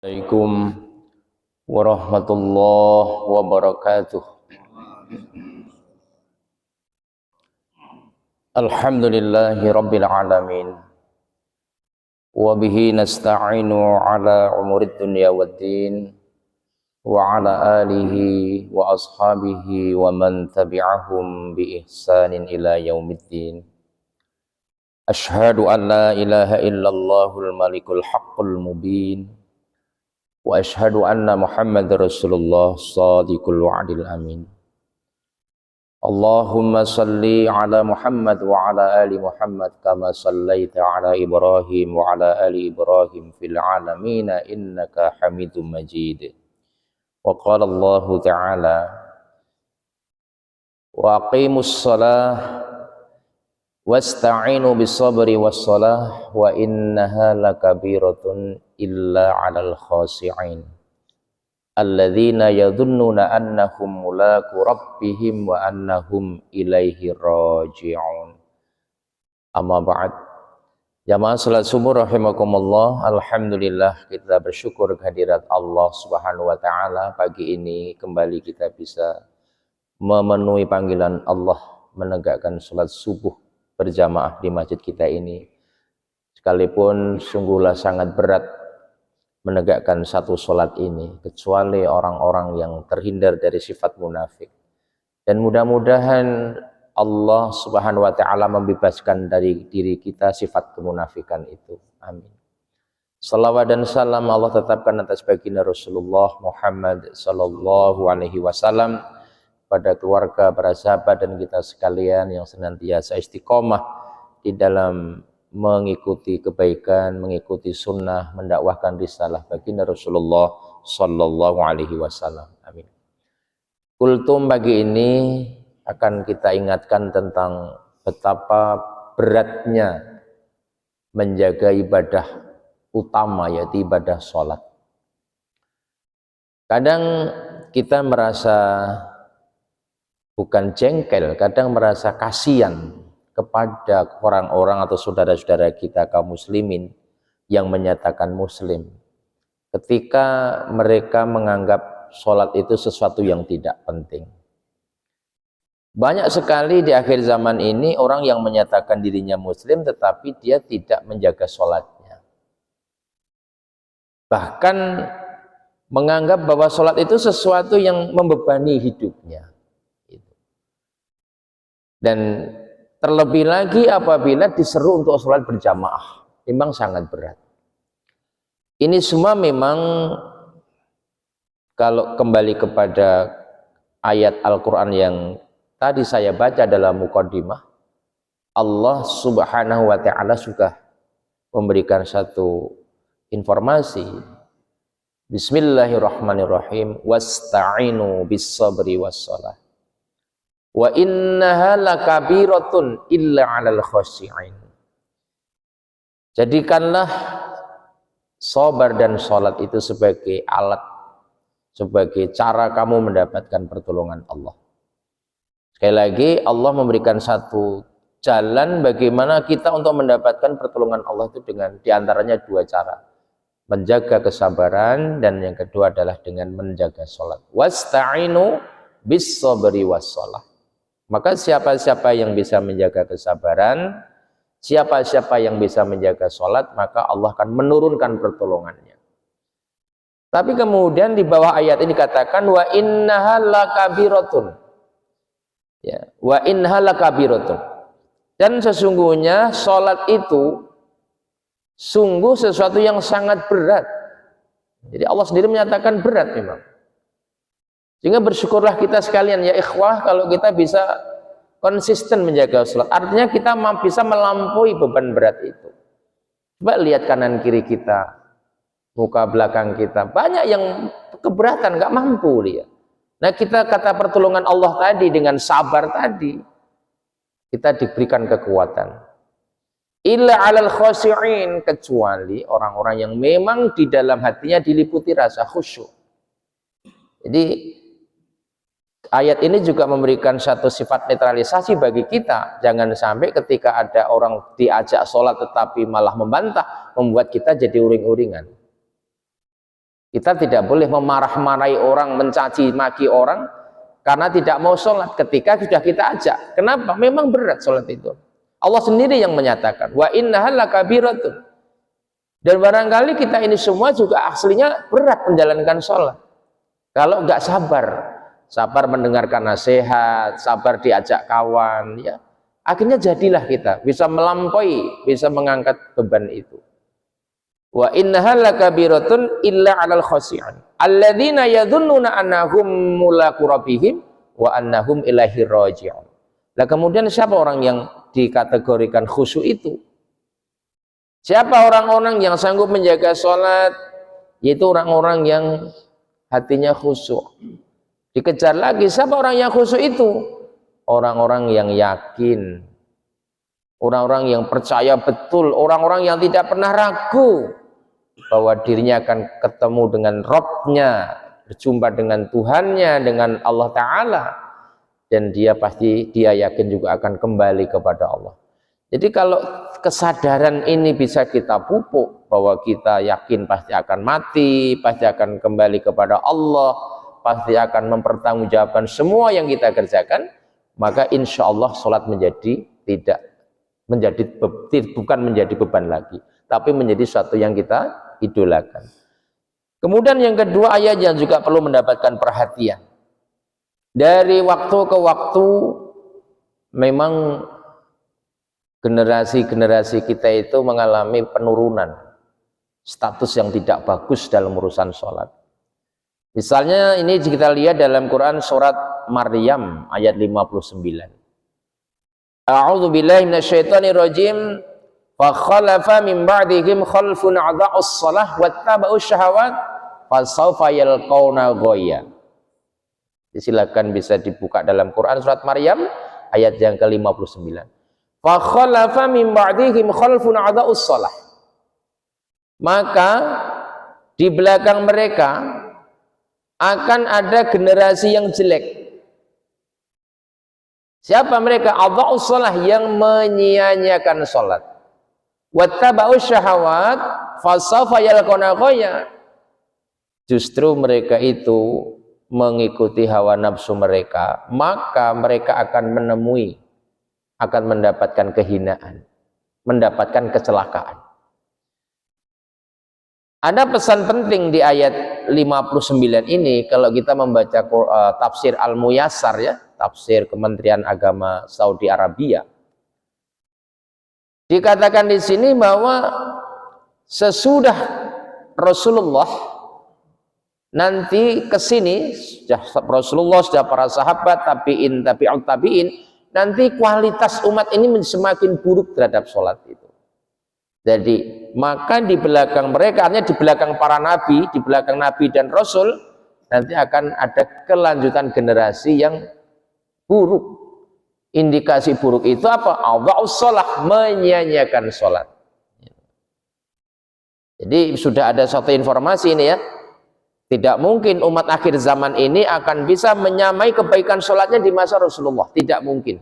Assalamualaikum warahmatullahi wabarakatuh. Alhamdulillahi rabbil alamin. Wa bihi nasta'inu ala umurid dunya waddin. Wa ala alihi wa ashabihi wa man tabi'ahum bi ihsanin ila yaumiddin. Ashhadu an la ilaha illallahul malikul haqqul mubin. Wa ashhadu anna Muhammadar Rasulullah shadiqul wa'dil amin. Allahumma salli ala Muhammad wa ala ali Muhammad kama sallaita ala Ibrahim wa ala ali Ibrahim fil alamin innaka Hamidum Majid. Wa qala Allah ta'ala wa aqimus shalah wasta'inu bis sabri was salah wa innaha lakabiratun illa 'alal khashi'in alladzina yadhunnuna annahum mulaku rabbihim wa annahum ilaihi raji'un. Amma ba'd. Jamaah salat subuh rahimakumullah, alhamdulillah kita bersyukur kehadirat Allah Subhanahu wa taala. Pagi ini kembali kita bisa memenuhi panggilan Allah menegakkan salat subuh berjamaah di masjid kita ini. Sekalipun sungguhlah sangat berat menegakkan satu sholat ini, kecuali orang-orang yang terhindar dari sifat munafik. Dan mudah-mudahan Allah Subhanahu wa ta'ala membebaskan dari diri kita sifat kemunafikan itu. Amin. Salawat dan salam Allah tetapkan atas baginda Rasulullah Muhammad sallallahu alaihi wasallam, pada keluarga, para sahabat dan kita sekalian yang senantiasa istiqomah di dalam mengikuti kebaikan, mengikuti sunnah, mendakwahkan risalah baginda Rasulullah sallallahu alaihi wasallam. Amin. Kultum pagi ini akan kita ingatkan tentang betapa beratnya menjaga ibadah utama, yaitu ibadah sholat. Kadang kita merasa bukan jengkel, kadang merasa kasihan kepada orang-orang atau saudara-saudara kita kaum muslimin yang menyatakan muslim, ketika mereka menganggap sholat itu sesuatu yang tidak penting. Banyak sekali di akhir zaman ini orang yang menyatakan dirinya muslim tetapi dia tidak menjaga sholatnya, bahkan menganggap bahwa sholat itu sesuatu yang membebani hidupnya. Dan terlebih lagi apabila diseru untuk sholat berjamaah, memang sangat berat. Ini semua memang kalau kembali kepada ayat Al-Quran yang tadi saya baca dalam muqaddimah, Allah Subhanahu wa ta'ala sudah memberikan satu informasi. Bismillahirrahmanirrahim. Wasta'inu bis sabri was salah. Wa innaha lakabiratun illa 'alal khashi'in. Jadikanlah sabar dan sholat itu sebagai alat, sebagai cara kamu mendapatkan pertolongan Allah. Sekali lagi Allah memberikan satu jalan bagaimana kita untuk mendapatkan pertolongan Allah itu dengan diantaranya dua cara: menjaga kesabaran, dan yang kedua adalah dengan menjaga sholat. Wasta'inu bis sabri was salah. Maka siapa-siapa yang bisa menjaga kesabaran, siapa-siapa yang bisa menjaga sholat, maka Allah akan menurunkan pertolongannya. Tapi kemudian di bawah ayat ini dikatakan wa innaha lakabiratun. Ya, wa innaha lakabiratun. Dan sesungguhnya sholat itu sungguh sesuatu yang sangat berat. Jadi Allah sendiri menyatakan berat memang. Sehingga bersyukurlah kita sekalian ya ikhwah kalau kita bisa konsisten menjaga sholat. Artinya kita bisa melampaui beban berat itu. Coba lihat kanan kiri kita, muka belakang kita, banyak yang keberatan, nggak mampu lihat. Nah kita kata pertolongan Allah tadi dengan sabar tadi, kita diberikan kekuatan. Illa 'alal khashi'in, kecuali orang-orang yang memang di dalam hatinya diliputi rasa khusyuk. Jadi ayat ini juga memberikan satu sifat netralisasi bagi kita. Jangan sampai ketika ada orang diajak sholat tetapi malah membantah, membuat kita jadi uring-uringan. Kita tidak boleh memarah-marahi orang, mencaci maki orang karena tidak mau sholat ketika sudah kita ajak. Kenapa? Memang berat sholat itu. Allah sendiri yang menyatakan, wa innaha lakabiratun. Dan barangkali kita ini semua juga aslinya berat menjalankan sholat. Kalau nggak sabar, sabar mendengarkan nasihat, sabar diajak kawan, ya akhirnya jadilah kita bisa melampaui, bisa mengangkat beban itu. Wa innaha lakabiratun illa 'alal khashi'in alladzina yadhunnuna annahum mulaqu rabbihim wa annahum ilaihi raji'un. Nah, kemudian siapa orang yang dikategorikan khusyuk itu? Siapa orang-orang yang sanggup menjaga sholat? Yaitu orang-orang yang hatinya khusyuk. Dikejar lagi, siapa orang yang khusyuk itu? Orang-orang yang yakin, orang-orang yang percaya betul, orang-orang yang tidak pernah ragu bahwa dirinya akan ketemu dengan Rabb-nya, berjumpa dengan Tuhannya, dengan Allah Ta'ala, dan dia yakin juga akan kembali kepada Allah. Jadi kalau kesadaran ini bisa kita pupuk bahwa kita yakin pasti akan mati, pasti akan kembali kepada Allah, pasti akan mempertanggungjawabkan semua yang kita kerjakan, maka insya Allah sholat bukan menjadi beban lagi, tapi menjadi sesuatu yang kita idolakan. Kemudian yang kedua, ayat yang juga perlu mendapatkan perhatian. Dari waktu ke waktu memang generasi-generasi kita itu mengalami penurunan status yang tidak bagus dalam urusan sholat. Misalnya ini kita lihat dalam Quran surat Maryam ayat 59. A'udzu billahi minasyaitonir rajim. Fa khalafa min ba'dihim khalfun adza'us shalah wattaba'us syahawat fasawfa yalqauna ghayya. Silakan bisa dibuka dalam Quran surat Maryam ayat yang ke-59. Fa khalafa min ba'dihim khalfun adza'us shalah. Maka di belakang mereka akan ada generasi yang jelek. Siapa mereka? Adza'us shalah, yang menyia-nyiakan salat. Wattaba'us syahawat fasawfa yalqauna ghayya. Justru mereka itu mengikuti hawa nafsu mereka, maka mereka akan mendapatkan kehinaan, mendapatkan kecelakaan. Ada pesan penting di ayat 59 ini kalau kita membaca tafsir Al-Muyassar, ya, tafsir Kementerian Agama Saudi Arabia. Dikatakan di sini bahwa sesudah Rasulullah nanti ke sini, Rasulullah sudah para sahabat, tabi'in, tabi'ut tabi'in, nanti kualitas umat ini semakin buruk terhadap sholat itu. Jadi maka di belakang mereka, artinya di belakang para nabi, di belakang nabi dan rasul, nanti akan ada kelanjutan generasi yang buruk. Indikasi buruk itu apa? Adza'us shalah, menyia-nyiakan sholat. Jadi sudah ada satu informasi ini, ya, tidak mungkin umat akhir zaman ini akan bisa menyamai kebaikan sholatnya di masa Rasulullah. Tidak mungkin.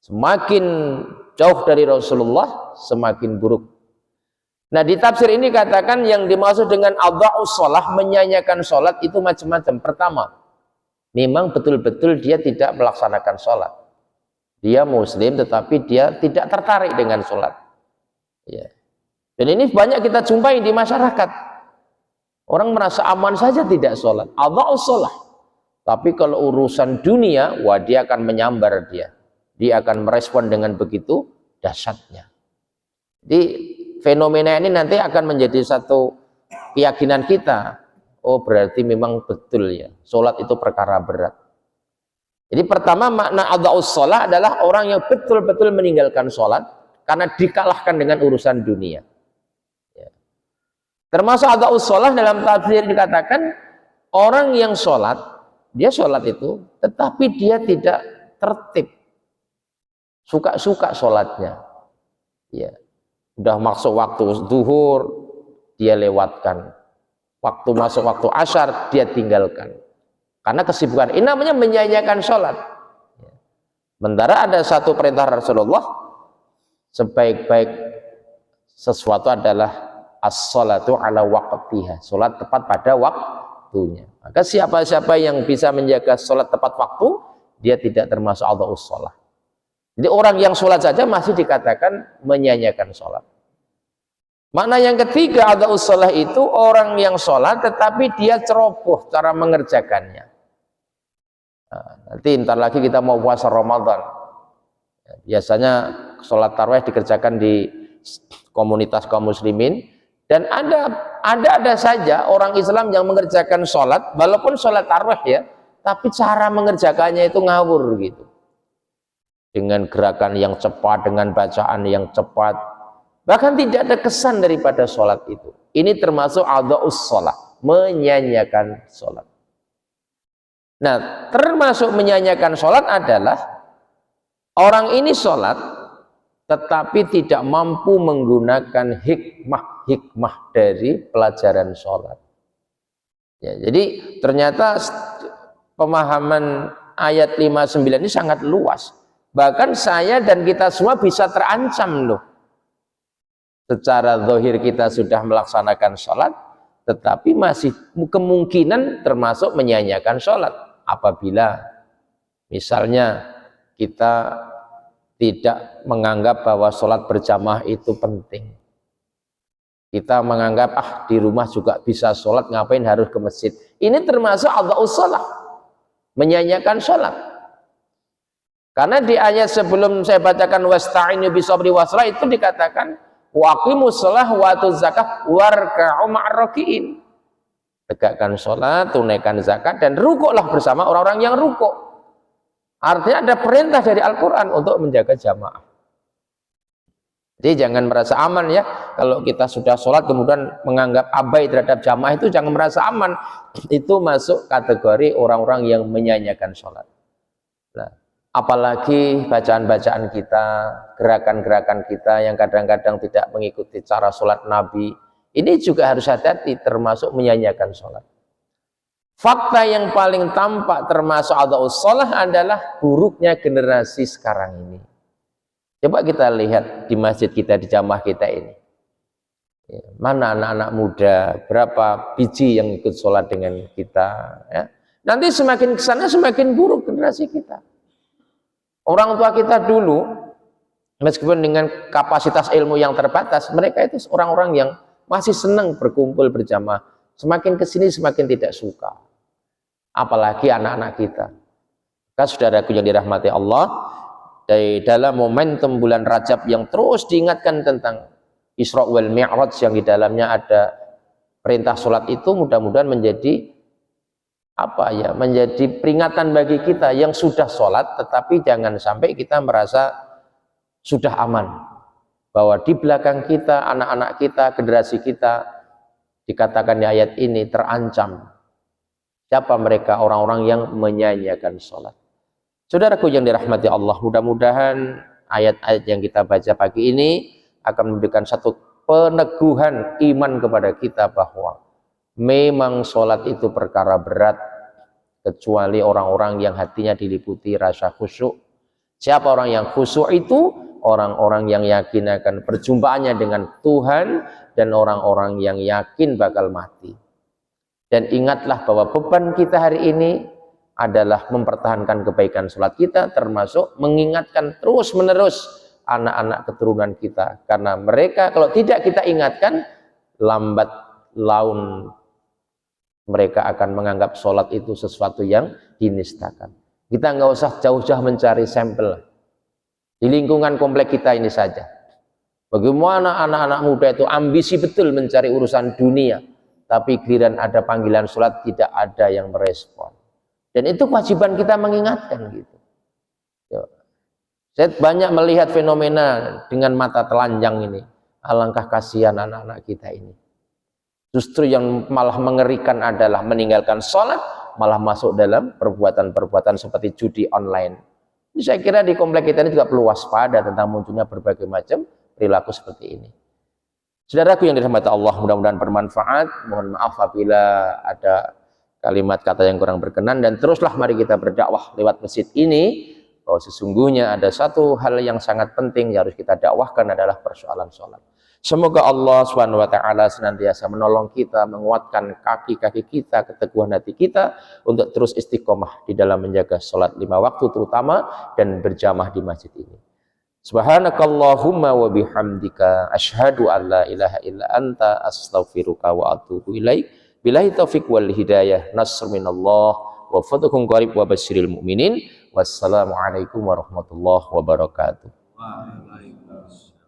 Semakin jauh dari Rasulullah, semakin buruk. Nah, di tafsir ini katakan yang dimaksud dengan adza'us shalah, menyia-nyiakan sholat itu macam-macam. Pertama, memang betul-betul dia tidak melaksanakan sholat. Dia muslim tetapi dia tidak tertarik dengan sholat, ya. Dan ini banyak kita jumpai di masyarakat. Orang merasa aman saja tidak sholat, adza'us shalah. Tapi kalau urusan dunia, wah, dia akan menyambar, dia akan merespon dengan begitu dahsyatnya. Jadi fenomena ini nanti akan menjadi satu keyakinan kita. Oh, berarti memang betul, ya, sholat itu perkara berat. Jadi pertama, makna adza'us shalah adalah orang yang betul-betul meninggalkan sholat karena dikalahkan dengan urusan dunia, ya. Termasuk adza'us shalah dalam tafsir dikatakan orang yang sholat, dia sholat itu tetapi dia tidak tertib, suka-suka sholatnya, ya. Udah masuk waktu zuhur dia lewatkan, waktu masuk waktu asyar dia tinggalkan karena kesibukan. Ini namanya menyia-nyiakan sholat. Sementara ada satu perintah Rasulullah, sebaik-baik sesuatu adalah as-sholatu ala waqtiha, sholat tepat pada waktunya. Maka siapa-siapa yang bisa menjaga sholat tepat waktu, dia tidak termasuk adha'us sholat. Jadi orang yang sholat saja masih dikatakan menyanyiakan sholat. Makna yang ketiga adha'us sholat itu orang yang sholat tetapi dia ceroboh cara mengerjakannya. Nah, nanti ntar lagi kita mau puasa Ramadan. Biasanya sholat tarawih dikerjakan di komunitas kaum muslimin, dan ada saja orang Islam yang mengerjakan sholat walaupun sholat tarawih ya, tapi cara mengerjakannya itu ngawur gitu, dengan gerakan yang cepat, dengan bacaan yang cepat, bahkan tidak ada kesan daripada sholat itu. Ini termasuk adha'us sholat, menyanyiakan sholat. Nah, termasuk menyanyiakan sholat adalah orang ini sholat tetapi tidak mampu menggunakan hikmah dari pelajaran sholat. Ya, jadi ternyata pemahaman ayat 59 ini sangat luas. Bahkan saya dan kita semua bisa terancam loh. Secara zahir kita sudah melaksanakan sholat, tetapi masih kemungkinan termasuk menyanyiakan sholat. Apabila misalnya kita tidak menganggap bahwa sholat berjamaah itu penting, kita menganggap di rumah juga bisa sholat, ngapain harus ke masjid. Ini termasuk adha'us sholat, menyanyiakan sholat. Karena di ayat sebelum saya bacakan wasta'inu bisabri wassalah itu dikatakan waqimus sholah wa atuz zakah warka'u ma'ar raki'in. Tegakkan sholat, tunaikan zakat, dan rukuklah bersama orang-orang yang rukuk. Artinya ada perintah dari Al-Quran untuk menjaga jamaah. Jadi jangan merasa aman ya, kalau kita sudah sholat kemudian menganggap abai terhadap jamaah, itu jangan merasa aman. Itu masuk kategori orang-orang yang menyanyiakan sholat. Nah, apalagi bacaan-bacaan kita, gerakan-gerakan kita yang kadang-kadang tidak mengikuti cara sholat Nabi, ini juga harus hati-hati, termasuk menyanyiakan sholat. Fakta yang paling tampak termasuk adha'us sholat adalah buruknya generasi sekarang ini. Coba kita lihat di masjid kita, di jamaah kita ini. Mana anak-anak muda, berapa biji yang ikut sholat dengan kita. Ya. Nanti semakin kesana semakin buruk generasi kita. Orang tua kita dulu, meskipun dengan kapasitas ilmu yang terbatas, mereka itu orang-orang yang masih senang berkumpul berjamaah. Semakin kesini semakin tidak suka. Apalagi anak-anak kita. Saudaraku yang dirahmati Allah, dari dalam momentum bulan Rajab yang terus diingatkan tentang Isra wal Mi'raj, yang di dalamnya ada perintah sholat, itu mudah-mudahan menjadi menjadi peringatan bagi kita yang sudah sholat, tetapi jangan sampai kita merasa sudah aman, bahwa di belakang kita, anak-anak kita, generasi kita, dikatakan di ayat ini terancam. Siapa mereka? Orang-orang yang menyanyiakan sholat. Saudaraku yang dirahmati Allah, mudah-mudahan ayat-ayat yang kita baca pagi ini akan memberikan satu peneguhan iman kepada kita bahwa memang sholat itu perkara berat, kecuali orang-orang yang hatinya diliputi rasa khusyuk. Siapa orang yang khusyuk itu? Orang-orang yang yakin akan perjumpaannya dengan Tuhan, dan orang-orang yang yakin bakal mati. Dan ingatlah bahwa beban kita hari ini adalah mempertahankan kebaikan sholat kita, termasuk mengingatkan terus-menerus anak-anak keturunan kita. Karena mereka kalau tidak kita ingatkan, lambat laun mereka akan menganggap sholat itu sesuatu yang dinistakan. Kita nggak usah jauh-jauh mencari sampel. Di lingkungan komplek kita ini saja. Bagaimana anak-anak muda itu ambisi betul mencari urusan dunia, tapi giliran ada panggilan sholat tidak ada yang merespon. Dan itu kewajiban kita mengingatkan gitu. Saya banyak melihat fenomena dengan mata telanjang ini. Alangkah kasihan anak-anak kita ini. Justru yang malah mengerikan adalah meninggalkan sholat, malah masuk dalam perbuatan-perbuatan seperti judi online. Jadi saya kira di komplek kita ini juga perlu waspada tentang munculnya berbagai macam perilaku seperti ini. Saudaraku yang dirahmati Allah, mudah-mudahan bermanfaat. Mohon maaf apabila ada kalimat kata yang kurang berkenan, dan teruslah mari kita berdakwah lewat masjid ini, bahwa sesungguhnya ada satu hal yang sangat penting yang harus kita dakwahkan adalah persoalan sholat. Semoga Allah Subhanahu wa taala senantiasa menolong kita, menguatkan kaki-kaki kita, keteguhan hati kita untuk terus istiqomah di dalam menjaga salat 5 waktu terutama dan berjamaah di masjid ini. Subhanakallahumma wa bihamdika asyhadu an la ilaha illa anta astaghfiruka wa atubu ilaik. Billahi taufiq wal hidayah. Nasr minallah wa fadhun qarib wa basyiril mu'minin. Wassalamualaikum warahmatullahi wabarakatuh. Waalaikumsalam.